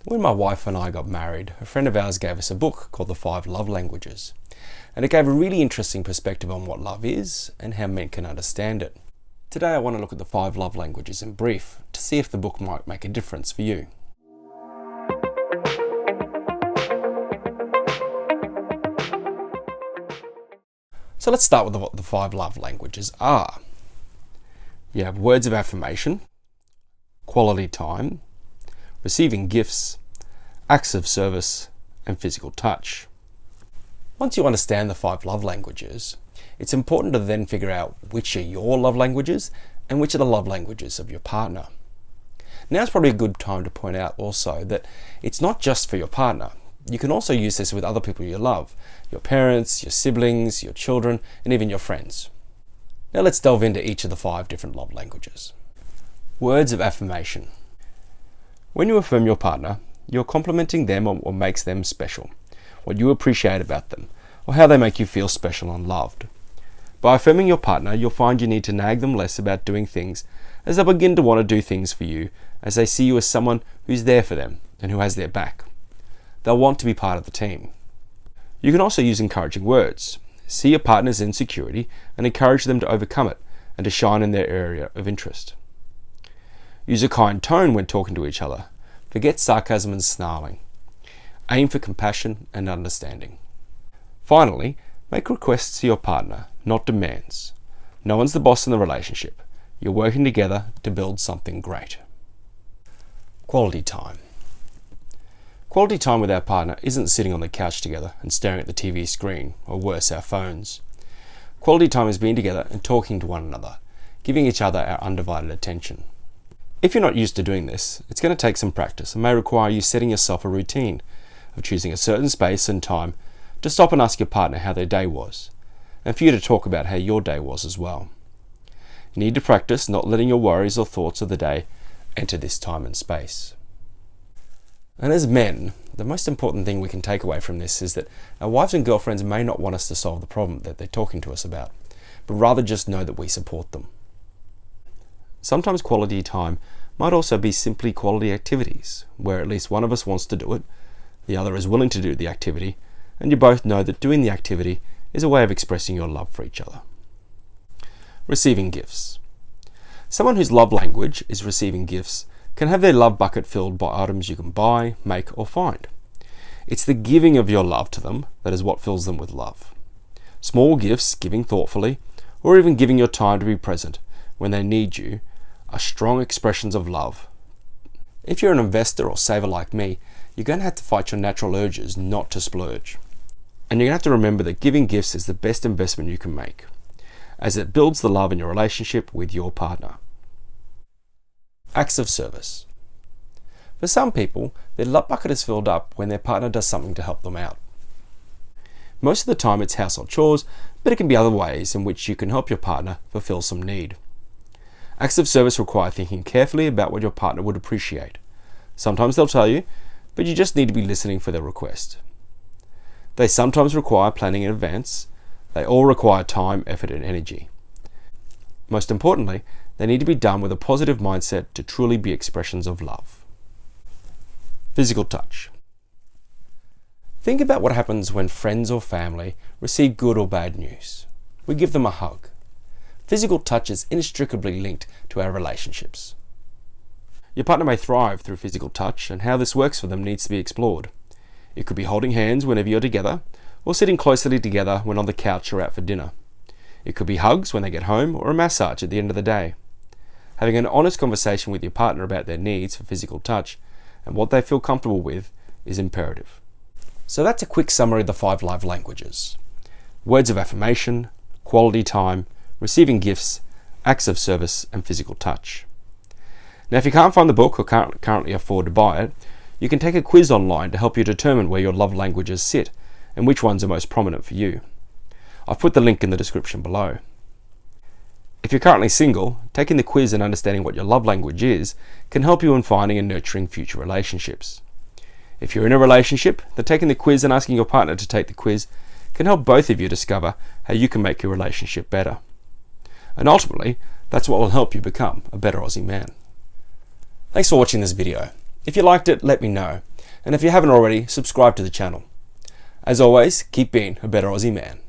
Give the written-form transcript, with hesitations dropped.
When my wife and I got married, a friend of ours gave us a book called The 5 Love Languages, and it gave a really interesting perspective on what love is and how men can understand it. Today I want to look at the 5 love languages in brief to see if the book might make a difference for you. So let's start with what the 5 love languages are. You have words of affirmation, quality time, receiving gifts, acts of service, and physical touch. Once you understand the 5 love languages, it's important to then figure out which are your love languages and which are the love languages of your partner. Now's probably a good time to point out also that it's not just for your partner. You can also use this with other people you love, your parents, your siblings, your children, and even your friends. Now let's delve into each of the 5 different love languages. Words of affirmation. When you affirm your partner, you're complimenting them on what makes them special, what you appreciate about them, or how they make you feel special and loved. By affirming your partner, you'll find you need to nag them less about doing things as they begin to want to do things for you, as they see you as someone who's there for them and who has their back. They'll want to be part of the team. You can also use encouraging words. See your partner's insecurity and encourage them to overcome it and to shine in their area of interest. Use a kind tone when talking to each other. Forget sarcasm and snarling. Aim for compassion and understanding. Finally, make requests to your partner, not demands. No one's the boss in the relationship. You're working together to build something great. Quality time. Quality time with our partner isn't sitting on the couch together and staring at the TV screen, or worse, our phones. Quality time is being together and talking to one another, giving each other our undivided attention. If you're not used to doing this, it's going to take some practice and may require you setting yourself a routine of choosing a certain space and time to stop and ask your partner how their day was, and for you to talk about how your day was as well. You need to practice not letting your worries or thoughts of the day enter this time and space. And as men, the most important thing we can take away from this is that our wives and girlfriends may not want us to solve the problem that they're talking to us about, but rather just know that we support them. Sometimes quality time might also be simply quality activities, where at least one of us wants to do it, the other is willing to do the activity, and you both know that doing the activity is a way of expressing your love for each other. Receiving gifts. Someone whose love language is receiving gifts can have their love bucket filled by items you can buy, make, or find. It's the giving of your love to them that is what fills them with love. Small gifts, giving thoughtfully, or even giving your time to be present when they need you, are strong expressions of love. If you're an investor or saver like me, you're going to have to fight your natural urges not to splurge. And you're going to have to remember that giving gifts is the best investment you can make, as it builds the love in your relationship with your partner. Acts of service. For some people, their love bucket is filled up when their partner does something to help them out. Most of the time it's household chores, but it can be other ways in which you can help your partner fulfill some need. Acts of service require thinking carefully about what your partner would appreciate. Sometimes they'll tell you, but you just need to be listening for their request. They sometimes require planning in advance. They all require time, effort, and energy. Most importantly, they need to be done with a positive mindset to truly be expressions of love. Physical touch. Think about what happens when friends or family receive good or bad news. We give them a hug. Physical touch is inextricably linked to our relationships. Your partner may thrive through physical touch, and how this works for them needs to be explored. It could be holding hands whenever you're together, or sitting closely together when on the couch or out for dinner. It could be hugs when they get home, or a massage at the end of the day. Having an honest conversation with your partner about their needs for physical touch and what they feel comfortable with is imperative. So that's a quick summary of the 5 love languages. Words of affirmation, quality time, receiving gifts, acts of service, and physical touch. Now, if you can't find the book or can't currently afford to buy it, you can take a quiz online to help you determine where your love languages sit and which ones are most prominent for you. I've put the link in the description below. If you're currently single, taking the quiz and understanding what your love language is can help you in finding and nurturing future relationships. If you're in a relationship, then taking the quiz and asking your partner to take the quiz can help both of you discover how you can make your relationship better. And ultimately, that's what will help you become a better Aussie man. Thanks for watching this video. If you liked it, let me know. And if you haven't already, subscribe to the channel. As always, keep being a better Aussie man.